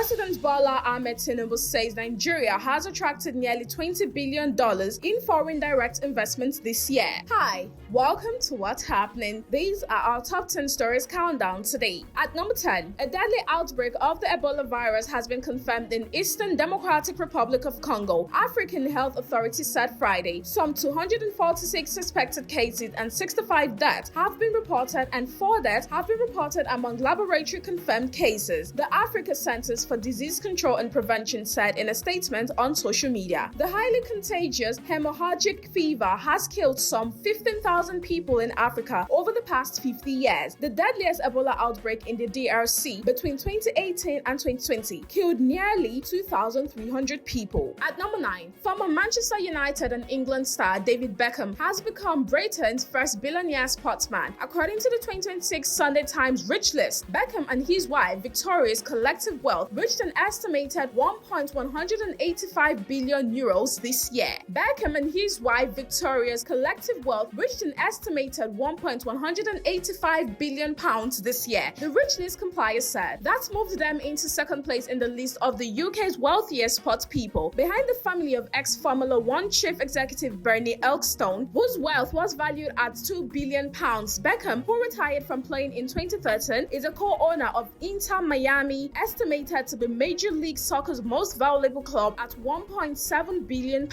President Bola Ahmed Tinubu says Nigeria has attracted nearly $20 billion in foreign direct investments this year. Hi, welcome to What's Happening. These are our top 10 stories countdown today. At number 10, a deadly outbreak of the Ebola virus has been confirmed in Eastern Democratic Republic of Congo. African Health Authority said Friday some 246 suspected cases and 65 deaths have been reported, and 4 deaths have been reported among laboratory confirmed cases. The Africa Centers for Disease Control and Prevention said in a statement on social media. The highly contagious hemorrhagic fever has killed some 15,000 people in Africa over the past 50 years. The deadliest Ebola outbreak in the DRC between 2018 and 2020 killed nearly 2,300 people. At number 9, former Manchester United and England star David Beckham has become Britain's first billionaire sportsman. According to the 2026 Sunday Times Rich List, Beckham and his wife Victoria's collective wealth reached an estimated 1.185 billion euros this year. Beckham and his wife Victoria's collective wealth reached an estimated 1.185 billion pounds this year. The Rich List compiler said that moved them into second place in the list of the UK's wealthiest sports people, behind the family of ex-Formula One chief executive Bernie Ecclestone, whose wealth was valued at £2 billion. Beckham, who retired from playing in 2013, is a co-owner of Inter Miami, estimated to be Major League Soccer's most valuable club at £1.7 billion.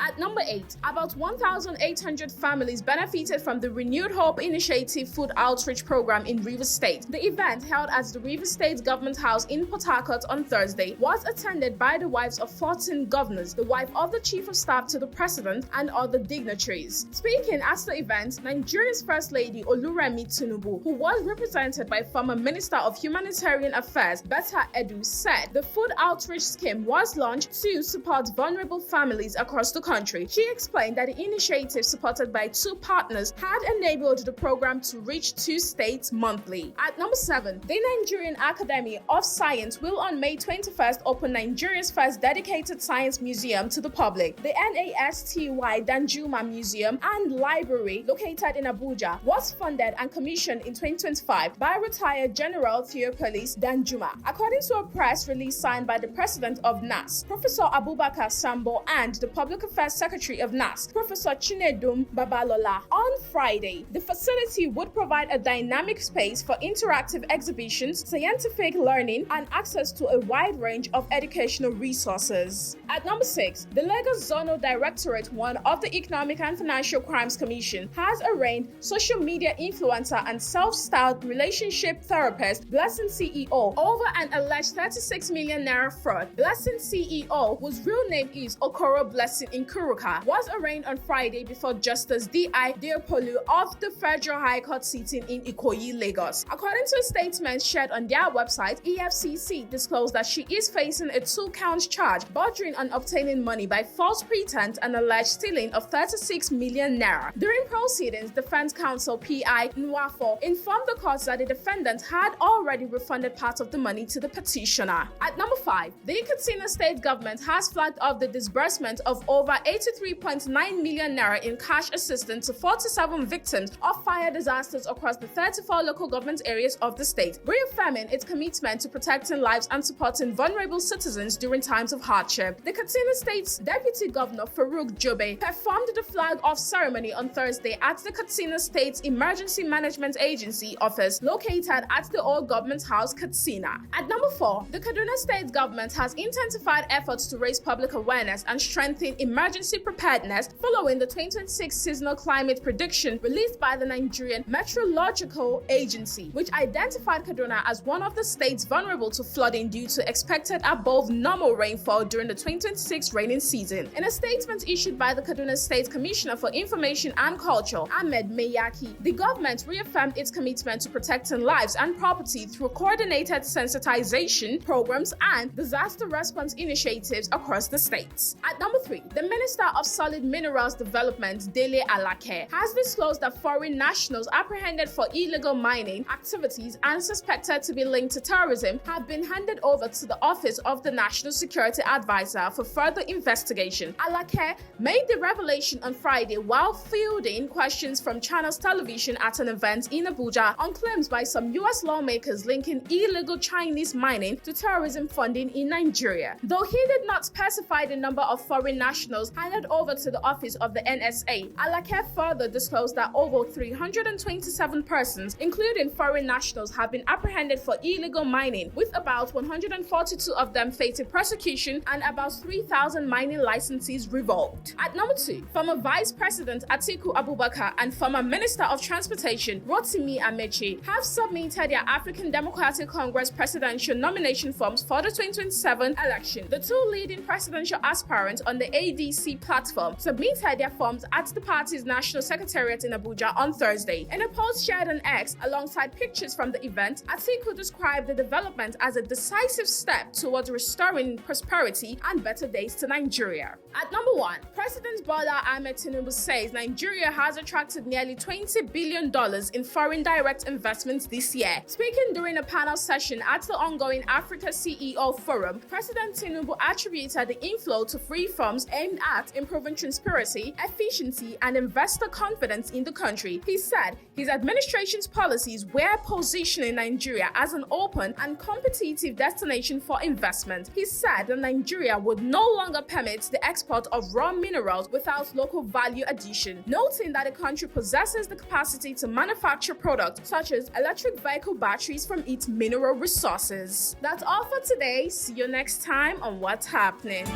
At number 8, about 1,800 families benefited from the Renewed Hope Initiative Food Outreach Program in Rivers State. The event, held at the Rivers State Government House in Port Harcourt on Thursday, was attended by the wives of 14 governors, the wife of the Chief of Staff to the President, and other dignitaries. Speaking at the event, Nigeria's First Lady Oluremi Tinubu, who was represented by former Minister of Humanitarian Affairs Betta Edu, said the food outreach scheme was launched to support vulnerable families across the country. She explained that the initiative, supported by 2 partners, had enabled the program to reach 2 states monthly. At number 7, the Nigerian Academy of Science will on May 21st open Nigeria's first dedicated science museum to the public. The NASTY Danjuma Museum and Library, located in Abuja, was funded and commissioned in 2025 by retired General Theophilus Danjuma. According to a press release signed by the President of NAS, Professor Abubakar Sambo, and the Public Affairs Secretary of NAS, Professor Chinedum Babalola. On Friday, the facility would provide a dynamic space for interactive exhibitions, scientific learning, and access to a wide range of educational resources. At number 6, the Lagos Zonal Directorate 1 of the Economic and Financial Crimes Commission has arraigned social media influencer and self-styled relationship therapist Blessing CEO over an alleged 36 million naira fraud. Blessing CEO, whose real name is Okoro Blessing Nkuruka, was arraigned on Friday before Justice D.I. Deopolu of the Federal High Court sitting in Ikoyi, Lagos. According to a statement shared on their website, EFCC disclosed that she is facing a 2-count charge bordering on obtaining money by false pretense and alleged stealing of 36 million naira. During proceedings, defense counsel P.I. Nwafo informed the court that the defendant had already refunded part of the money to the petitioner. At number 5, the Kaduna state government has flagged off the disbursement of over 83.9 million naira in cash assistance to 47 victims of fire disasters across the 34 local government areas of the state, reaffirming its commitment to protecting lives and supporting vulnerable citizens during times of hardship. The Kaduna State's Deputy Governor Farouk Jobe performed the flag-off ceremony on Thursday at the Kaduna State's Emergency Management Agency office located at the Old Government House, Kaduna. At number 4, the Kaduna State government has intensified efforts to raise public awareness and strengthen emergency preparedness following the 2026 seasonal climate prediction released by the Nigerian Meteorological Agency, which identified Kaduna as one of the states vulnerable to flooding due to expected above normal rainfall during the 2026 raining season. In a statement issued by the Kaduna State Commissioner for Information and Culture, Ahmed Meyaki, the government reaffirmed its commitment to protecting lives and property through coordinated sensitization programs and disaster response initiatives across the states. At number 3, the Minister of Solid Minerals Development, Dele Alake, has disclosed that foreign nationals apprehended for illegal mining activities and suspected to be linked to terrorism have been handed over to the Office of the National Security Advisor for further investigation. Alake made the revelation on Friday while fielding questions from Channels Television at an event in Abuja on claims by some U.S. lawmakers linking illegal Chinese mining mining to terrorism funding in Nigeria. Though he did not specify the number of foreign nationals handed over to the office of the NSA, Alake further disclosed that over 327 persons, including foreign nationals, have been apprehended for illegal mining, with about 142 of them facing prosecution and about 3,000 mining licenses revoked. At number 2, former Vice President Atiku Abubakar and former Minister of Transportation Rotimi Amaechi have submitted their African Democratic Congress presidential nomination forms for the 2027 election. The two leading presidential aspirants on the ADC platform submitted their forms at the party's national secretariat in Abuja on Thursday. In a post shared on X alongside pictures from the event, Atiku described the development as a decisive step towards restoring prosperity and better days to Nigeria. At number 1, President Bola Ahmed Tinubu says Nigeria has attracted nearly $20 billion in foreign direct investments this year. Speaking during a panel session at the ongoing Africa CEO Forum, President Tinubu attributed the inflow to reforms aimed at improving transparency, efficiency, and investor confidence in the country. He said his administration's policies were positioning Nigeria as an open and competitive destination for investment. He said that Nigeria would no longer permit the export of raw minerals without local value addition, noting that the country possesses the capacity to manufacture products such as electric vehicle batteries from its mineral resources. That's all for today. See you next time on What's Happening.